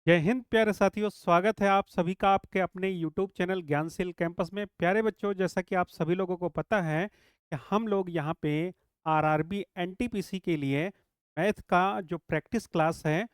जय हिंद प्यारे साथियों, स्वागत है आप सभी का आपके अपने YouTube चैनल ज्ञानशील कैंपस में। प्यारे बच्चों, जैसा कि आप सभी लोगों को पता है कि हम लोग यहाँ पे आरआरबी एनटीपीसी के लिए मैथ का जो प्रैक्टिस क्लास है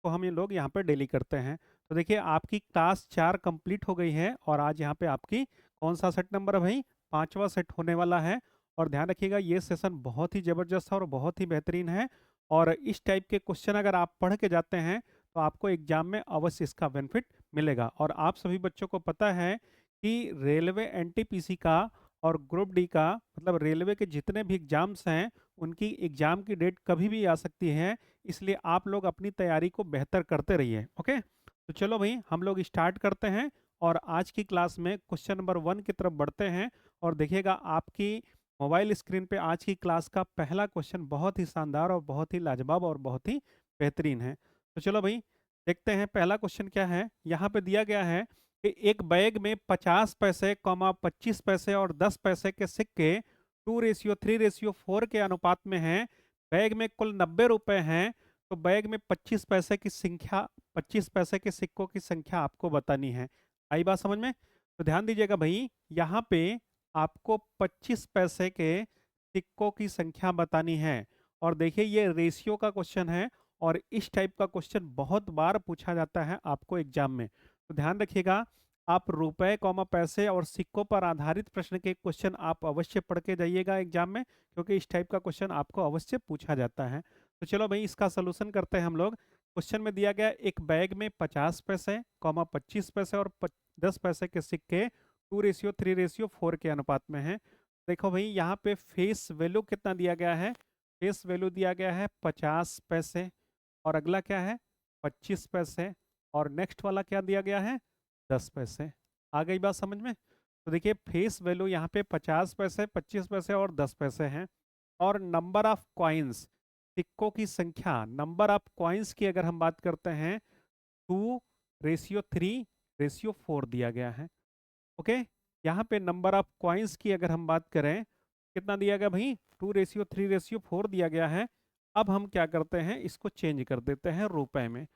वो हम ये लोग यहाँ पे डेली करते हैं। तो देखिए, आपकी क्लास 4 कंप्लीट हो गई है और आज यहाँ पे आपकी कौन सा सेट नंबर है भाई? 5वां सेट होने वाला है। और ध्यान रखिएगा, ये सेशन बहुत ही ज़बरदस्त है और बहुत ही बेहतरीन है। और इस टाइप के क्वेश्चन अगर आप पढ़ के जाते हैं तो आपको एग्जाम में अवश्य इसका बेनिफिट मिलेगा। और आप सभी बच्चों को पता है कि रेलवे एनटीपीसी का और ग्रुप डी का मतलब रेलवे के जितने भी एग्जाम्स हैं उनकी एग्जाम की डेट कभी भी आ सकती है। इसलिए आप लोग अपनी तैयारी को बेहतर करते रहिए। ओके, तो चलो भाई हम लोग स्टार्ट करते हैं और आज की क्लास में क्वेश्चन नंबर 1 की तरफ बढ़ते हैं। और देखिएगा, आपकी मोबाइल स्क्रीन पे आज की क्लास का पहला क्वेश्चन बहुत ही शानदार और बहुत ही लाजवाब और बहुत ही बेहतरीन है। तो चलो भाई देखते हैं पहला क्वेश्चन क्या है। यहाँ पे दिया गया है कि एक बैग में 50 पैसे, 25 पैसे और 10 पैसे के सिक्के 2:3:4 के अनुपात में हैं। बैग में कुल 90 रुपए हैं। तो बैग में 25 पैसे के सिक्कों की संख्या आपको बतानी है। आई बात समझ में? तो ध्यान दीजिएगा भाई, यहाँ पे आपको 25 पैसे के सिक्कों की संख्या बतानी है। और देखिए, ये रेशियो का क्वेश्चन है और इस टाइप का क्वेश्चन बहुत बार पूछा जाता है आपको एग्जाम में। तो ध्यान रखिएगा, आप रुपए कॉमा पैसे और सिक्कों पर आधारित प्रश्न के क्वेश्चन आप अवश्य पढ़ के जाइएगा एग्जाम में, क्योंकि इस टाइप का क्वेश्चन आपको अवश्य पूछा जाता है। तो चलो भाई इसका सोल्यूशन करते हैं हम लोग। क्वेश्चन में दिया गया एक बैग में 50 पैसे, 25 पैसे और 10 पैसे के सिक्के 2:3:4 के अनुपात में है। देखो भाई, यहाँ पे फेस वैल्यू कितना दिया गया है? फेस वैल्यू दिया गया है 50 पैसे और अगला क्या है? 25 पैसे। और नेक्स्ट वाला क्या दिया गया है? 10 पैसे। आ गई बात समझ में? तो देखिए, फेस वैल्यू यहाँ पे 50 पैसे, 25 पैसे और 10 पैसे हैं। और नंबर ऑफ कॉइन्स, सिक्कों की संख्या, नंबर ऑफ कॉइन्स की अगर हम बात करते हैं 2:3:4 दिया गया है। ओके, यहाँ पे नंबर ऑफ कॉइन्स की अगर हम बात करें, कितना दिया गया भाई? 2:3:4 दिया गया है। अब हम क्या करते हैं, इसको चेंज कर देते हैं रुपए में।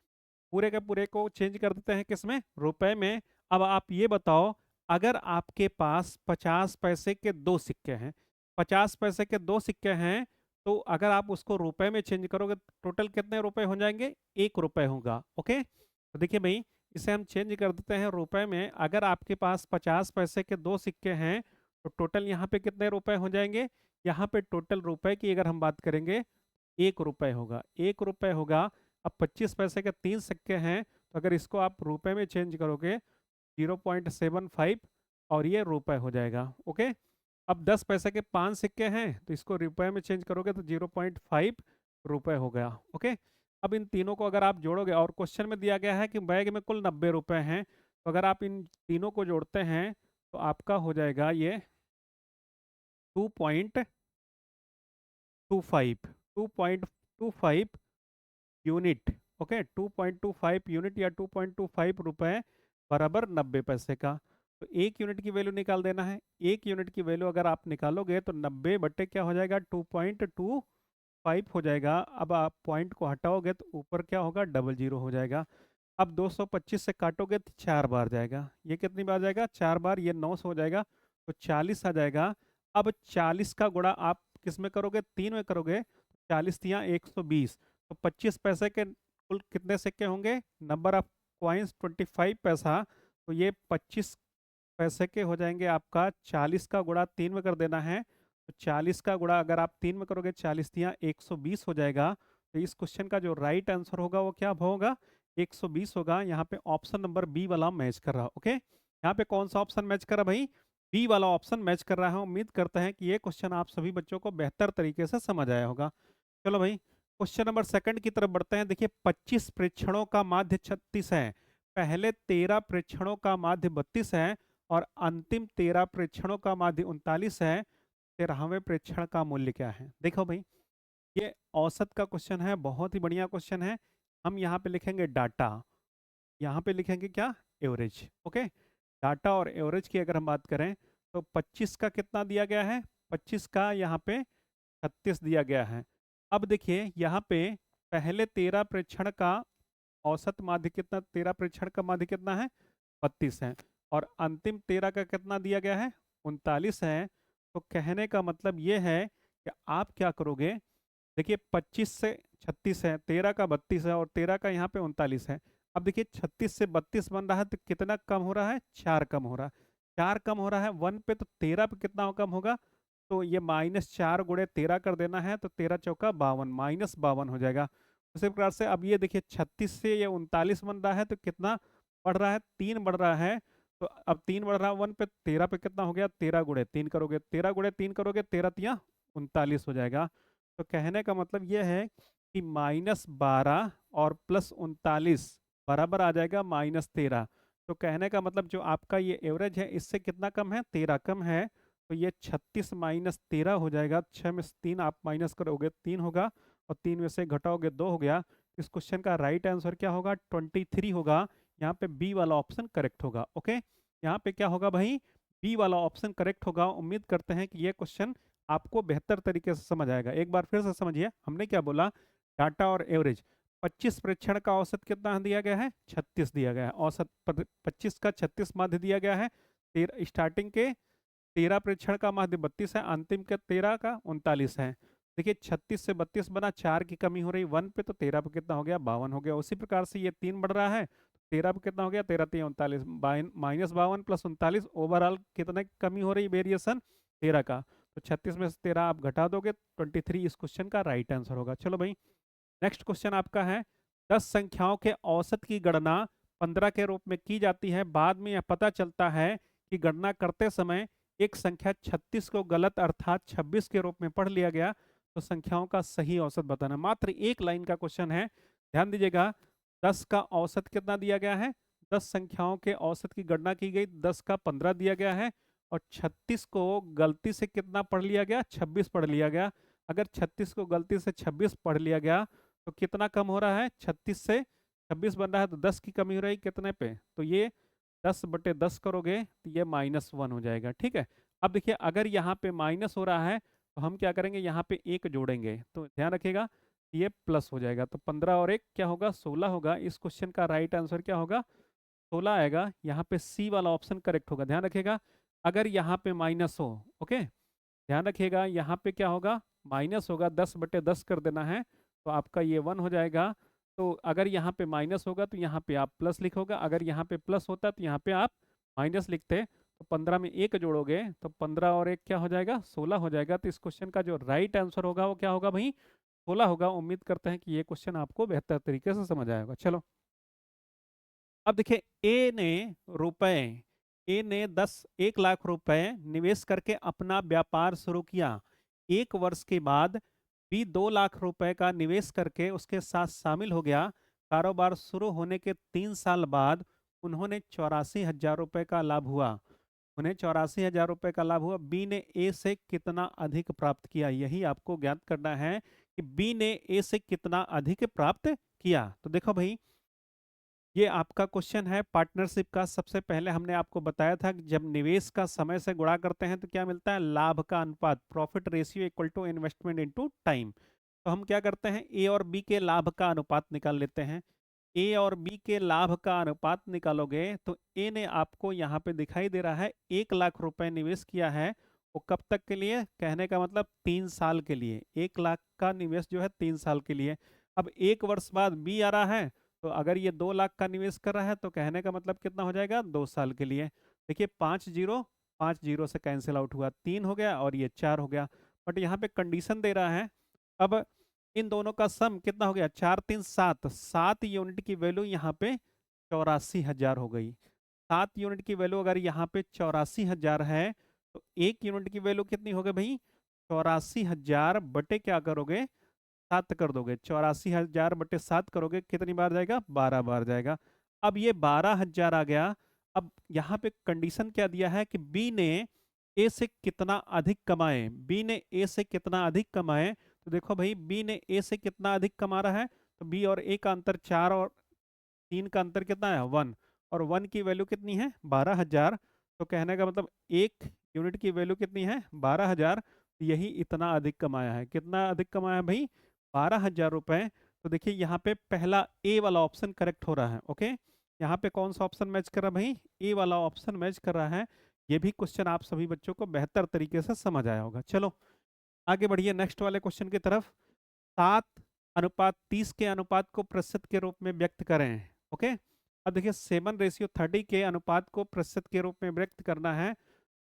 पूरे के पूरे को चेंज कर देते हैं किस में? रुपए में। अब आप ये बताओ, अगर आपके पास 50 पैसे के दो सिक्के हैं, 50 पैसे के दो सिक्के हैं, तो अगर आप उसको रुपए में चेंज करोगे तो टोटल कितने रुपए हो जाएंगे? 1 रुपए होगा। ओके, तो देखिए भाई, इसे हम चेंज कर देते हैं रुपए में। अगर आपके पास 50 पैसे के दो सिक्के हैं तो टोटल यहाँ पे कितने रुपए हो जाएंगे? यहाँ पे टोटल रुपए की अगर हम बात करेंगे, 1 रुपए होगा। 1 रुपए होगा। अब 25 पैसे के तीन सिक्के हैं, तो अगर इसको आप रुपए में चेंज करोगे 0.75 और ये रुपए हो जाएगा। ओके, अब 10 पैसे के 5 सिक्के हैं तो इसको रुपए में चेंज करोगे तो 0.5 रुपए हो गया। ओके, अब इन तीनों को अगर आप जोड़ोगे, और क्वेश्चन में दिया गया है कि बैग में कुल 90 रुपए हैं, तो अगर आप इन तीनों को जोड़ते हैं तो आपका हो जाएगा ये 2.25 2.25 यूनिट। ओके, 2.25 यूनिट या 2.25 रुपए बराबर 90 पैसे का। तो एक यूनिट की वैल्यू निकाल देना है। एक यूनिट की वैल्यू अगर आप निकालोगे तो 90 बट्टे क्या हो जाएगा? 2.25 हो जाएगा। अब आप पॉइंट को हटाओगे तो ऊपर क्या होगा? डबल जीरो हो जाएगा। अब 225 से काटोगे तो 4 बार जाएगा। ये कितनी बार जाएगा? 4 बार। ये 900 हो जाएगा, तो 40 आ जाएगा। अब 40 का गुणा आप किस में करोगे? 3 में करोगे। 40 तिया 120। तो 25 पैसे के कुल कितने सिक्के होंगे? नंबर ऑफ कॉइन्स 25 पैसा। तो ये 25 पैसे के हो जाएंगे आपका। 40 का गुणा 3 में कर देना है। तो 40 का गुणा अगर आप 3 में करोगे, 40 तिया 120 हो जाएगा। तो इस क्वेश्चन का जो राइट आंसर होगा वो क्या होगा? 120 होगा। यहाँ पे ऑप्शन नंबर बी वाला मैच कर रहा। ओके, यहाँ पे कौन सा ऑप्शन मैच कर रहा भाई? बी वाला ऑप्शन मैच कर रहा है। उम्मीद करते हैं कि ये क्वेश्चन आप सभी बच्चों को बेहतर तरीके से समझ आया होगा। चलो भाई, क्वेश्चन नंबर सेकंड की तरफ बढ़ते हैं। देखिए, 25 प्रेक्षणों का माध्य 36 है, पहले 13 प्रेक्षणों का माध्य 32 है और अंतिम 13 प्रेक्षणों का माध्य 39 है। 13वें प्रेक्षण का मूल्य क्या है? देखो भाई, ये औसत का क्वेश्चन है, बहुत ही बढ़िया क्वेश्चन है। हम यहाँ पे लिखेंगे डाटा, यहाँ पे लिखेंगे क्या? एवरेज। ओके, डाटा और एवरेज की अगर हम बात करें तो 25 का कितना दिया गया है? 25 का यहाँ पे 36 दिया गया है। अब देखिए, यहाँ पे पहले 13 प्रेक्षण का औसत माध्य कितना, 13 प्रेक्षण का माध्य कितना है, 32 है, और अंतिम 13 का कितना दिया गया है, 39 है। तो कहने का मतलब ये है कि आप क्या करोगे, देखिए 25 से 36 है, 13 का 32 है, और 13 का यहाँ पे 39 है। अब देखिए 36 से 32 बन रहा है तो कितना कम हो रहा है, 4 कम हो रहा है। 4 कम हो रहा है 1 पे, तो 13 पे कितना कम होगा, तो ये -4 गुणे 13 कर देना है, तो 13 चौका 52, -52 हो जाएगा। उसी प्रकार से अब ये देखिए 36 से ये 39 बन रहा है तो कितना बढ़ रहा है, 3 बढ़ रहा है। तो अब 3 बढ़ रहा है 1 पे, 13 पे कितना हो गया, 13 गुणे 3 करोगे, 13 गुणे 3 करोगे, 13 तिया 39 हो जाएगा। तो कहने का मतलब यह है कि -12 और +39 बराबर आ जाएगा -13। तो कहने का मतलब जो आपका ये एवरेज है इससे कितना कम है, 13 कम है। तो ये 36 - 13 हो जाएगा। 6 में से 3 आप माइनस करोगे 3 होगा, और 3 में से घटाओगे 2 हो गया। इस क्वेश्चन का राइट आंसर क्या होगा, 23 होगा। यहाँ पे बी वाला ऑप्शन करेक्ट होगा। ओके, यहाँ पे क्या होगा भाई, बी वाला ऑप्शन करेक्ट होगा। उम्मीद करते हैं कि ये क्वेश्चन आपको बेहतर तरीके से समझ आएगा। एक बार फिर से समझिए, हमने क्या बोला, डाटा और एवरेज। 25 प्रेक्षण का औसत कितना दिया गया है, 36 दिया गया है। औसत 25 का 36 माध्य दिया गया है। स्टार्टिंग के 13 प्रेक्षण का माध्य 32 है, अंतिम के 13 का 39 है। देखिए 36 से 32 बना, 4 की कमी हो रही 1 पे, तो 13 पे कितना हो गया, 52 हो गया। उसी प्रकार से ये 3 बढ़ रहा है, 13 पे कितना हो गया, 13 3 39, -52 + 39, ओवरऑल कितने की कमी हो रही, वेरिएशन 13 का। तो 36 में से 13 आप घटा दोगे, 23 इस क्वेश्चन का राइट आंसर होगा। चलो भाई, नेक्स्ट क्वेश्चन आपका है, 10 संख्याओं के औसत की गणना 15 के रूप में की जाती है। बाद में यह पता चलता है कि गणना करते समय एक संख्या 36 को गलत अर्थात 26 के रूप में पढ़ लिया गया, तो संख्याओं का सही औसत बताना। मात्र एक लाइन का क्वेश्चन है, ध्यान दीजिएगा। 10 का औसत कितना दिया गया है, 10 संख्याओं के औसत की गणना की गई, 10 का 15 दिया गया है, और 36 को गलती से कितना पढ़ लिया गया, 26 पढ़ लिया गया। अगर 36 को गलती से 26 पढ़ लिया गया तो कितना कम हो रहा है, 36 से 26 बन रहा है, तो 10 की कमी हो रही कितने पे, तो ये 10/10 करोगे तो ये -1 हो जाएगा। ठीक है, अब देखिए अगर यहाँ पे माइनस हो रहा है तो हम क्या करेंगे, यहाँ पे एक जोड़ेंगे, तो ध्यान रखिएगा ये प्लस हो जाएगा। तो 15 और 1 क्या होगा, 16 होगा। इस क्वेश्चन का राइट आंसर क्या होगा, 16 आएगा। यहाँ पे सी वाला ऑप्शन करेक्ट होगा। ध्यान रखिएगा, अगर यहाँ पे माइनस हो, ओके, ध्यान रखिएगा यहाँ पे क्या होगा, माइनस होगा, 10/10 कर देना है, तो आपका ये 1 हो जाएगा। तो अगर यहाँ पे माइनस होगा तो यहाँ पे आप प्लस लिखोगे, अगर यहाँ पे प्लस होता तो यहाँ पे आप माइनस लिखते। तो 15 में 1 जोड़ोगे तो 15 और 1 क्या हो जाएगा, 16 हो जाएगा। तो इस क्वेश्चन का जो राइट आंसर होगा वो क्या होगा भाई, 16 होगा। उम्मीद करते हैं कि ये क्वेश्चन आपको बेहतर तरीके से समझ आएगा। चलो, अब देखिए ए ने 1 लाख रुपए निवेश करके अपना व्यापार शुरू किया। 1 वर्ष के बाद बी 2 लाख रुपए का निवेश करके उसके साथ शामिल हो गया। कारोबार शुरू होने के 3 साल बाद उन्होंने 84,000 रुपए का लाभ हुआ। उन्हें 84,000 रुपए का लाभ हुआ। बी ने ए से कितना अधिक प्राप्त किया, यही आपको ज्ञात करना है कि बी ने ए से कितना अधिक प्राप्त किया। तो देखो भाई, ये आपका क्वेश्चन है पार्टनरशिप का। सबसे पहले हमने आपको बताया था कि जब निवेश का समय से गुणा करते हैं तो क्या मिलता है, लाभ का अनुपात, profit ratio equal to investment into time. तो हम क्या करते हैं, ए और बी के लाभ का अनुपात निकाल लेते हैं। ए और बी के लाभ का अनुपात निकालोगे तो ए ने आपको यहाँ पे दिखाई दे रहा है 1 लाख रुपए निवेश किया है। वो कब तक के लिए, कहने का मतलब 3 साल के लिए। 1 लाख का निवेश जो है 3 साल के लिए। अब 1 वर्ष बाद बी आ रहा है, तो अगर ये 2 लाख का निवेश कर रहा है तो कहने का मतलब कितना हो जाएगा, 2 साल के लिए। देखिए 5 जीरो से कैंसिल आउट हुआ, 3 हो गया और ये 4 हो गया। बट यहाँ पे कंडीशन दे रहा है, अब इन दोनों का सम कितना हो गया, 4 3 7, 7 यूनिट की वैल्यू यहाँ पे 84,000 हो गई। 7 यूनिट की वैल्यू अगर यहाँ पे 84,000 है, तो 1 यूनिट की वैल्यू कितनी हो गई भाई, 84,000 बटे क्या करोगे, 7 कर दोगे। 84,000 बटे 7 करोगे, कितनी बार जाएगा, 12 बार जाएगा। अब ये 12,000 आ गया। अब यहाँ पे कंडीशन क्या दिया है कि बी ने ए से कितना अधिक कमाए, बी ने ए से कितना अधिक कमाए। तो देखो भाई, बी ने ए से कितना अधिक कमा रहा है, तो बी और ए का अंतर 4 और 3 का अंतर कितना है, 1, और 1 की वैल्यू कितनी है, 12,000। तो कहने का मतलब 1 यूनिट की वैल्यू कितनी है, 12,000। यही इतना अधिक कमाया है। कितना अधिक कमाया है भाई, 12,000 रुपए। तो देखिए यहाँ पे पहला ए वाला ऑप्शन करेक्ट हो रहा है। ओके, यहाँ पे कौन सा ऑप्शन मैच कर रहा है भाई? ए वाला ऑप्शन मैच कर रहा है। ये भी क्वेश्चन आप सभी बच्चों को बेहतर तरीके से समझ आया होगा। चलो आगे बढ़िए नेक्स्ट वाले क्वेश्चन की तरफ। 7:30 के अनुपात को प्रतिशत के रूप में व्यक्त करें। ओके, अब देखिए 7:30 के अनुपात को प्रतिशत के रूप में व्यक्त करना है,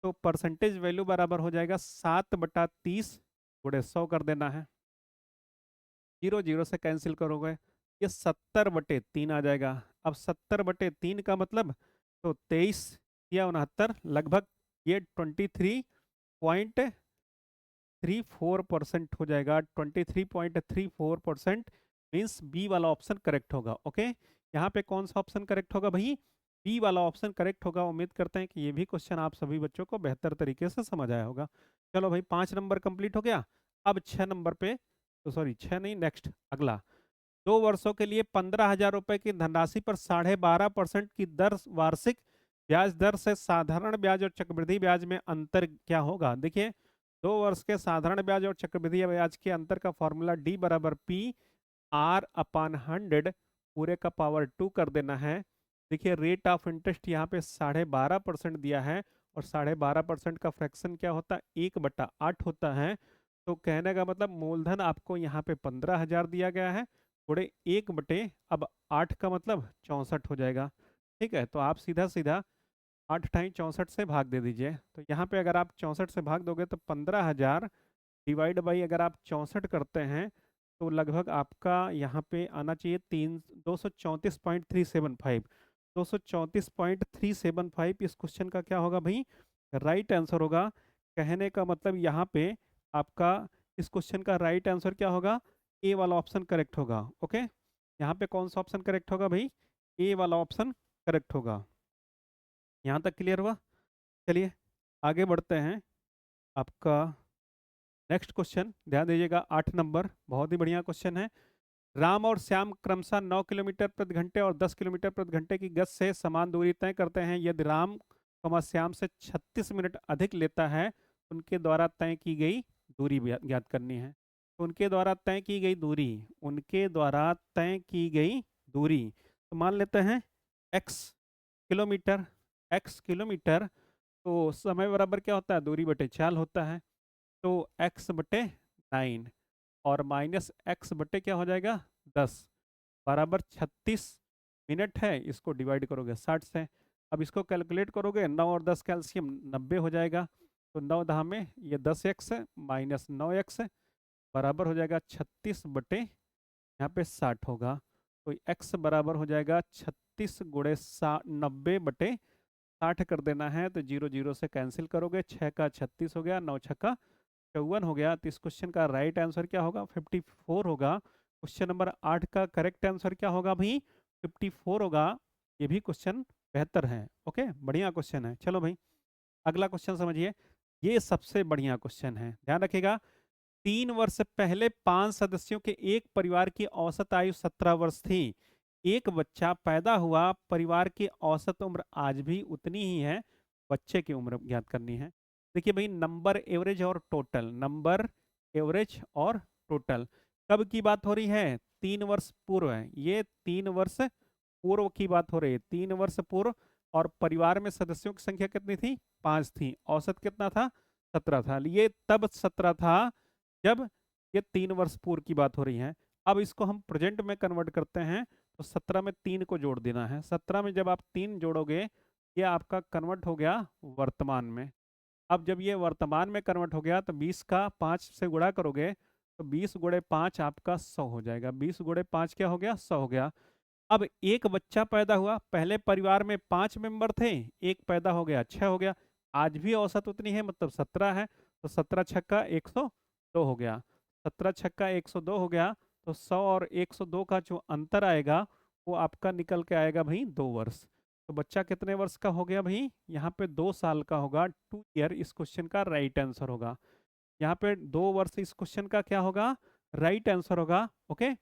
तो परसेंटेज वैल्यू बराबर हो जाएगा 7/30 गुणे 100 कर देना है। 0 0 से कैंसिल करोगे, ये 70/3 आ जाएगा। अब 70/3 का मतलब तो 23 या 69 लगभग ये 23.34% हो जाएगा। 23.34% मीन्स बी वाला ऑप्शन करेक्ट होगा। ओके, यहाँ पे कौन सा ऑप्शन करेक्ट होगा भाई? बी वाला ऑप्शन करेक्ट होगा। उम्मीद करते हैं कि ये भी क्वेश्चन आप सभी बच्चों को बेहतर तरीके से समझ आया होगा। चलो भाई 5 नंबर कंप्लीट हो गया। अब 6 नंबर पे, तो सॉरी 6 नहीं, नेक्स्ट अगला। 2 वर्षों के लिए 15,000 रुपए की धनराशि पर 12.5% की दर वार्षिक ब्याज दर से साधारण ब्याज और चक्रवृद्धि ब्याज में अंतर क्या होगा? देखिए 2 वर्ष के साधारण ब्याज और चक्रवृद्धि ब्याज के अंतर का फॉर्मूला डी बराबर पी आर अपान 100 पूरे का पावर 2 कर देना है। देखिए रेट ऑफ इंटरेस्ट यहाँ पे 12.5% दिया है, और 12.5% का फ्रैक्शन क्या होता है? 1/8 होता है। तो कहने का मतलब मूलधन आपको यहाँ पे 15,000 दिया गया है, थोड़े 1/8 का मतलब 64 हो जाएगा। ठीक है, तो आप सीधा सीधा 8×64 से भाग दे दीजिए। तो यहाँ पे अगर आप 64 से भाग दोगे तो 15,000 डिवाइड बाई अगर आप 64 करते हैं तो लगभग आपका यहाँ पे आना चाहिए 234.375। 234.375 इस क्वेश्चन का क्या होगा भाई? राइट आंसर होगा। कहने का मतलब यहाँ पे आपका इस क्वेश्चन का राइट आंसर क्या होगा? ए वाला ऑप्शन करेक्ट होगा। ओके, यहाँ पे कौन सा ऑप्शन करेक्ट होगा भाई? ए वाला ऑप्शन करेक्ट होगा। यहाँ तक क्लियर हुआ? चलिए आगे बढ़ते हैं। आपका नेक्स्ट क्वेश्चन ध्यान दीजिएगा, 8 नंबर, बहुत ही बढ़िया क्वेश्चन है। राम और श्याम क्रमशः 9 किलोमीटर प्रति घंटे और 10 किलोमीटर प्रति घंटे की गति से समान दूरी तय करते हैं। यदि राम श्याम से 36 मिनट अधिक लेता है, उनके द्वारा तय की गई दूरी ज्ञात करनी है। तो उनके द्वारा तय की गई दूरी, उनके द्वारा तय की गई दूरी, तो मान लेते हैं x किलोमीटर। x किलोमीटर, तो समय बराबर क्या होता है? दूरी बटे चाल होता है। तो x/9 और माइनस x बटे क्या हो जाएगा? 10 बराबर 36 मिनट है। इसको डिवाइड करोगे 60 से। अब इसको कैलकुलेट करोगे, 9 और 10 कैल्शियम 90 हो जाएगा। तो 9 दहा में ये 10x माइनस 9x बराबर हो जाएगा 36/, यहाँ पे 60 होगा। तो x बराबर हो जाएगा 36 गुणे 90/60 कर देना है। तो 0 0 से कैंसिल करोगे, 6 का 36 हो गया, 9 6 54 हो गया। तो इस क्वेश्चन का राइट आंसर क्या होगा? 54 होगा। क्वेश्चन नंबर 8 का करेक्ट आंसर क्या होगा भाई? 54 होगा। ये भी क्वेश्चन बेहतर है। ओके, बढ़िया क्वेश्चन है। चलो भाई अगला क्वेश्चन समझिए, ये सबसे बढ़िया क्वेश्चन है, ध्यान रखिएगा। 3 वर्ष पहले 5 सदस्यों के एक परिवार की औसत आयु 17 वर्ष थी। एक बच्चा पैदा हुआ, परिवार की औसत उम्र आज भी उतनी ही है। बच्चे की उम्र ज्ञात करनी है। देखिए भाई नंबर एवरेज और टोटल, नंबर एवरेज और टोटल कब की बात हो रही है? 3 वर्ष पूर्व है। ये 3 वर्ष पूर्व की बात हो रही है, 3 वर्ष पूर्व। और परिवार में सदस्यों की संख्या कितनी थी? 5 थी। औसत कितना था? 17 था। ये तब 17 था जब ये 3 वर्ष पूर्व की बात हो रही है। अब इसको हम प्रेजेंट में कन्वर्ट करते हैं, तो 17 में 3 को जोड़ देना है। 17 में जब आप 3 जोड़ोगे, ये आपका कन्वर्ट हो गया वर्तमान में। अब जब ये वर्तमान में कन्वर्ट हो गया, तो 20 का 5 से गुणा करोगे, तो 20 गुणे 5 आपका 100 हो जाएगा। 20 गुणे 5 क्या हो गया? 100 हो गया। अब एक बच्चा पैदा हुआ, पहले परिवार में 5 मेंबर थे, एक पैदा हो गया, 6 हो गया। आज भी औसत उतनी है, मतलब 17 है। तो 17 छक्का 102 हो गया। 17 छक्का 102 हो गया। तो 100 और 102 का जो अंतर आएगा, वो आपका निकल के आएगा भाई 2 वर्ष। तो बच्चा कितने वर्ष का हो गया भाई? यहाँ पे 2 साल का होगा। 2 ईयर इस क्वेश्चन का राइट आंसर होगा। यहाँ पे 2 वर्ष इस क्वेश्चन का क्या होगा? राइट आंसर होगा। ओके,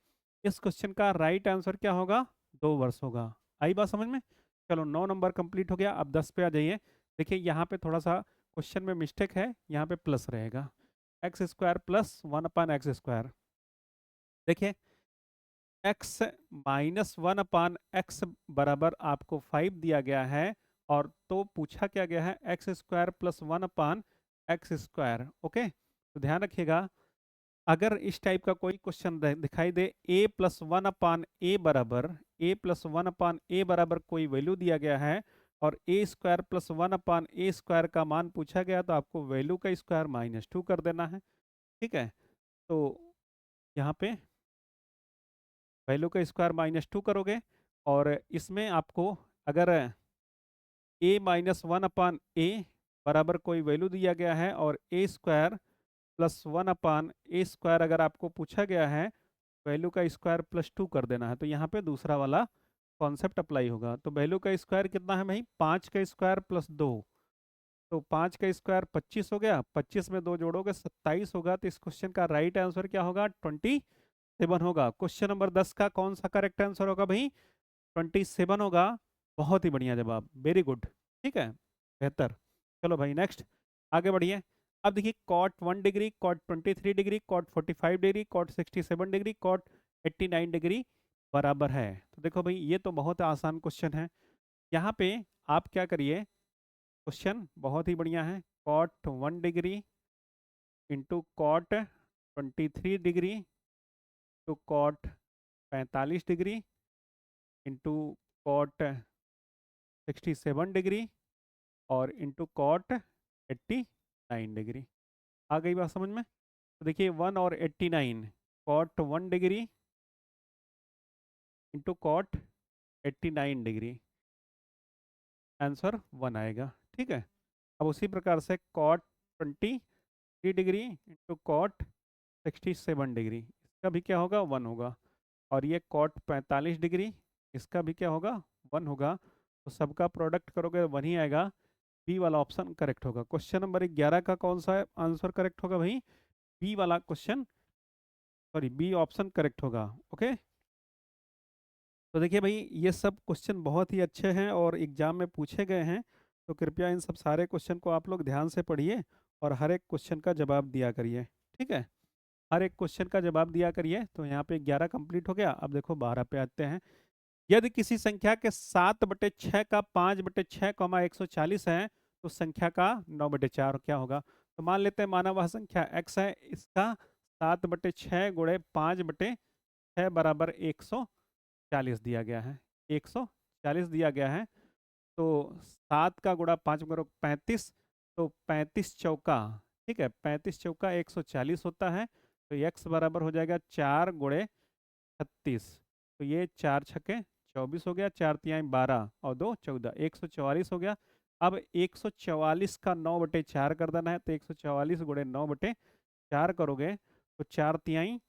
इस क्वेश्चन का राइट आंसर क्या होगा? 2 वर्ष होगा। आई बात समझ में? चलो 9 नंबर कंप्लीट हो गया। अब 10 पे आ जाइए। देखिए यहाँ पे थोड़ा सा क्वेश्चन में मिस्टेक है, यहाँ पे प्लस रहेगा। x² + 1/x²। देखिए x -1/x बराबर आपको 5 दिया गया है, और तो पूछा क्या गया है x² + 1/x²। ओके, तो ध्यान रखिएगा, अगर इस टाइप का कोई क्वेश्चन दिखाई दे a + 1/a बराबर कोई वैल्यू दिया गया है, और a² + 1/a² का मान पूछा गया, तो आपको वैल्यू का स्क्वायर -2 कर देना है। ठीक है, तो यहाँ पे वैल्यू का स्क्वायर -2 करोगे, और इसमें आपको अगर a-1/a बराबर कोई वैल्यू दिया गया है, और a² + 1/a² अगर आपको पूछा गया है, वैल्यू का स्क्वायर +2 कर देना है, तो यहाँ पे दूसरा वाला कॉन्सेप्ट अप्लाई होगा। तो वैल्यू का स्क्वायर कितना है भाई, 5 का स्क्वायर +2, तो 5 का स्क्वायर 25 हो गया, 25 में 2 जोड़ोगे 27 होगा। तो इस क्वेश्चन का राइट आंसर क्या होगा, 27 होगा। क्वेश्चन नंबर 10 का कौन सा करेक्ट आंसर होगा भाई, 27 होगा। बहुत ही बढ़िया जवाब, वेरी गुड। ठीक है, बेहतर। चलो भाई नेक्स्ट, आगे बढ़िए। अब देखिए cot 1 degree, cot 23 degree, cot 45 degree, cot 67 degree, cot 89 degree बराबर है। तो देखो भाई, ये तो बहुत आसान क्वेश्चन है। यहाँ पे आप क्या करिए, क्वेश्चन बहुत ही बढ़िया है। Cot 1 degree into cot 23 degree to cot 45 degree into cot 67 degree और इंटू कॉट 89 डिग्री। आ गई बात समझ में? तो देखिए 1 और 89, cot 1 degree into cot 89 degree, answer 1 आएगा। ठीक है, अब उसी प्रकार से cot 23 degree into cot 67 degree, इसका भी क्या होगा, 1 होगा। और ये कॉट 45 डिग्री, इसका भी क्या होगा, 1 होगा। तो सबका प्रोडक्ट करोगे 1 ही आएगा। बी वाला ऑप्शन करेक्ट होगा। क्वेश्चन नंबर 11 का कौन सा आंसर करेक्ट होगा भाई, बी वाला question, sorry B option correct होगा। ओके, तो देखिए भाई, ये सब क्वेश्चन बहुत ही अच्छे हैं और एग्जाम में पूछे गए हैं। तो कृपया इन सब सारे क्वेश्चन को आप लोग ध्यान से पढ़िए और हर एक क्वेश्चन का जवाब दिया करिए। ठीक है, हर एक क्वेश्चन का जवाब दिया करिए। तो यहाँ पे 11 कंप्लीट हो गया। अब देखो 12 पे आते हैं। यदि किसी संख्या के 7/6 का 5/6, 140 है, तो संख्या का 9/4 क्या होगा? तो मान लेते हैं माना वह संख्या x है, इसका 7/6 गुणे 5/6 बराबर 140 दिया गया है। 140 दिया गया है। तो 7 का गुणा 5 करो 35, तो 35 चौका, ठीक है, 35 चौका 140 होता है। तो x बराबर हो जाएगा 4 गुणे 36, तो ये 4 छक्के 24 हो गया, 4 तिहाई 12 और 2 14, 144 हो गया। अब 144 का 9/4 कर देना है, तो 144 गुणे 9/4 करोगे, तो 4 तिहाई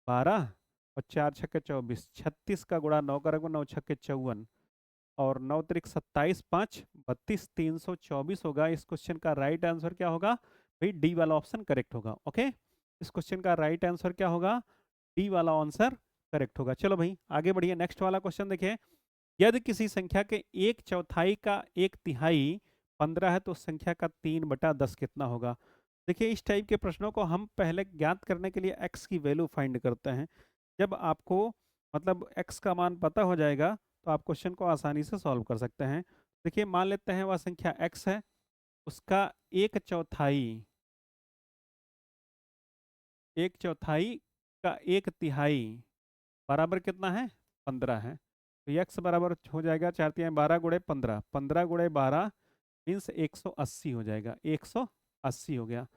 12 और 4 छक्के 24, 36 का गुणा 9 करोगे, 9 छक्के 54 और 9 त्रिक 27, 5 32, 324 होगा। इस क्वेश्चन का राइट आंसर क्या होगा भाई, डी वाला ऑप्शन करेक्ट होगा। ओके, इस क्वेश्चन का राइट आंसर क्या होगा, डी वाला आंसर करेक्ट होगा। चलो भाई आगे बढ़िए, नेक्स्ट वाला क्वेश्चन देखिए। यदि किसी संख्या के 1/4 का 1/3 15 है, तो संख्या का 3/10 कितना होगा? देखिए, इस टाइप के प्रश्नों को हम पहले ज्ञात करने के लिए x की वैल्यू फाइंड करते हैं। जब आपको मतलब x का मान पता हो जाएगा, तो आप क्वेश्चन को आसानी से सॉल्व कर सकते हैं। देखिए मान लेते हैं वह संख्या x है, उसका 1/4, 1/4 का 1/3 बराबर कितना है, 15 है। तो x बराबर हो जाएगा 4 तिहाई 12 गुणे 15, 15 गुणे 12 मीन्स 180 हो जाएगा, 180 हो गया।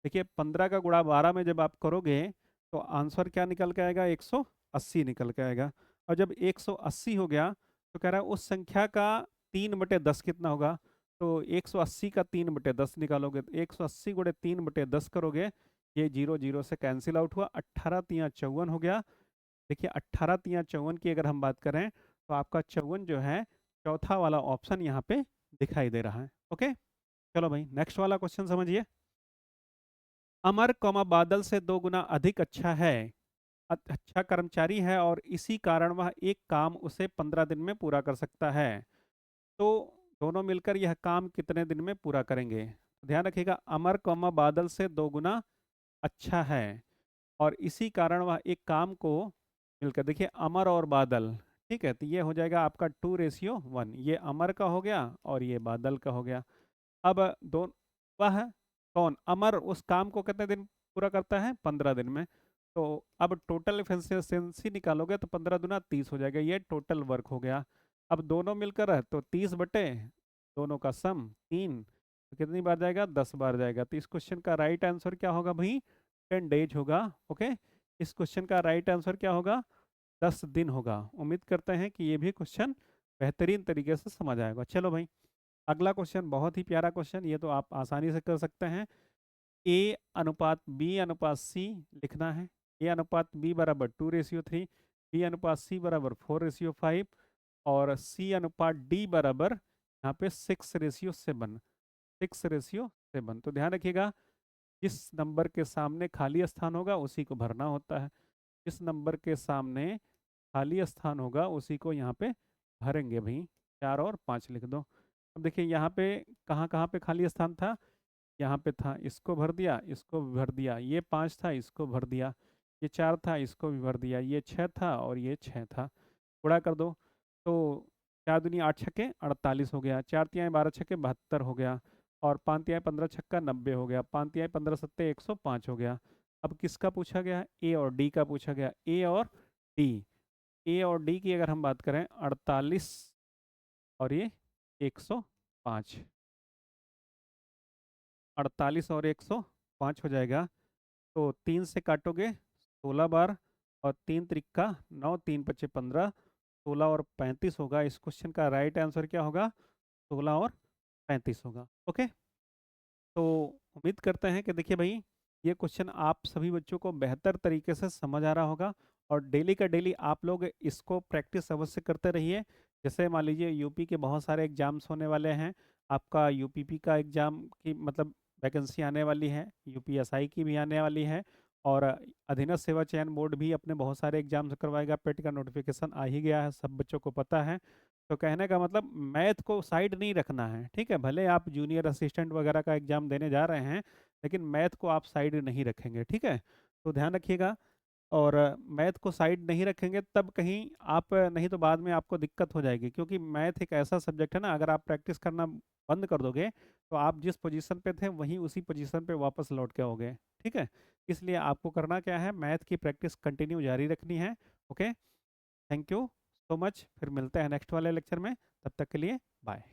देखिए 15 का गुणा 12 में जब आप करोगे, तो आंसर क्या निकल के आएगा, 180 निकल के आएगा। और जब 180 हो गया, तो कह रहा है उस संख्या का 3/10 कितना होगा? तो 180 का 3/10 निकालोगे, तो 180 गुणे 3/10 करोगे, ये 0 0 से कैंसिल आउट हुआ, 18 तिया 54 हो गया। देखिए 18 तिया 54 की अगर हम बात करें, तो आपका 54 जो है चौथा वाला ऑप्शन यहाँ पे दिखाई दे रहा है। ओके, चलो भाई नेक्स्ट वाला क्वेश्चन समझिए। अमर बादल से 2 गुना अधिक अच्छा है, अच्छा कर्मचारी है, और इसी कारण वह एक काम उसे 15 दिन में पूरा कर सकता है। तो दोनों मिलकर यह काम कितने दिन में पूरा करेंगे? ध्यान रखिएगा, अमर बादल से 2 गुना अच्छा है और इसी कारण वह एक काम को मिलकर, देखिए अमर और बादल, ठीक है, तो ये हो जाएगा आपका 2:1। ये अमर का हो गया और ये बादल का हो गया। अब दोनों, वह कौन, अमर उस काम को कितने दिन पूरा करता है, 15 दिन में। तो अब टोटल एफिशिएंसी निकालोगे तो 15 दूना 30 हो जाएगा, ये टोटल वर्क हो गया। अब दोनों मिलकर है तो 30 बटे दोनों का सम 3, तो कितनी बार जाएगा, 10 बार जाएगा। तो इस क्वेश्चन का राइट आंसर क्या होगा भाई, 10 डेज होगा। ओके, इस क्वेश्चन का राइट आंसर क्या होगा, 10 दिन होगा। उम्मीद करते हैं कि ये भी क्वेश्चन बेहतरीन तरीके से समझ आएगा। चलो भाई, अगला क्वेश्चन बहुत ही प्यारा क्वेश्चन, ये तो आप आसानी से कर सकते हैं। ए अनुपात बी अनुपात सी लिखना है। ए अनुपात बी बराबर 2:3, बी अनुपात सी बराबर 4:5 और सी अनुपात डी बराबर यहाँ पे 6:7, 6:7। तो ध्यान रखिएगा, जिस नंबर के सामने खाली स्थान होगा उसी को भरना होता है। जिस नंबर के सामने खाली स्थान होगा उसी को यहाँ पे भरेंगे भाई। 4 और 5 लिख दो। अब देखिए यहाँ पे कहाँ कहाँ पे खाली स्थान था, यहाँ पे था, इसको भर दिया, इसको भी भर दिया, ये 5 था, इसको भर दिया, ये 4 था, इसको भी भर दिया, ये 6 था और ये 6 था। गुणा कर दो, तो 4 दूनी 8 छक्के 48 हो गया, 4 तिहाई 12 छक्के 72 हो गया, और 5 तिहाई 15 छक्का 90 हो गया, 5 तिहाई 15 सत्ते 105 हो गया। अब किसका पूछा गया, ए और डी का पूछा गया, ए और डी। ए और डी की अगर हम बात करें, 48 और ये 105, 48 और 105 हो जाएगा। तो 3 से काटोगे 16 बार, और 3 त्रिक्का 9, 3 पचे 15, 16 और 35 होगा। इस क्वेश्चन का राइट आंसर क्या होगा, 16 और 35 होगा। ओके, तो उम्मीद करते हैं कि देखिए भाई, ये क्वेश्चन आप सभी बच्चों को बेहतर तरीके से समझ आ रहा होगा, और डेली का डेली आप लोग इसको प्रैक्टिस अवश्य करते रहिए। जैसे मान लीजिए यूपी के बहुत सारे एग्जाम्स होने वाले हैं, आपका यूपीपी का एग्जाम की मतलब वैकेंसी आने वाली है, यूपीएसआई की भी आने वाली है, और अधीनस्थ सेवा चयन बोर्ड भी अपने बहुत सारे एग्जाम्स करवाएगा। पेट का नोटिफिकेशन आ ही गया है, सब बच्चों को पता है। तो कहने का मतलब मैथ को साइड नहीं रखना है, ठीक है, भले आप जूनियर असिस्टेंट वगैरह का एग्जाम देने जा रहे हैं, लेकिन मैथ को आप साइड नहीं रखेंगे, ठीक है। तो ध्यान रखिएगा, और मैथ को साइड नहीं रखेंगे तब कहीं आप नहीं तो बाद में आपको दिक्कत हो जाएगी, क्योंकि मैथ एक ऐसा सब्जेक्ट है ना, अगर आप प्रैक्टिस करना बंद कर दोगे तो आप जिस पोजीशन पे थे वहीं उसी पोजीशन पे वापस लौट के आओगे, ठीक है। इसलिए आपको करना क्या है, मैथ की प्रैक्टिस कंटिन्यू जारी रखनी है। Okay, thank you so much, फिर मिलते हैं नेक्स्ट वाले लेक्चर में, तब तक के लिए बाय।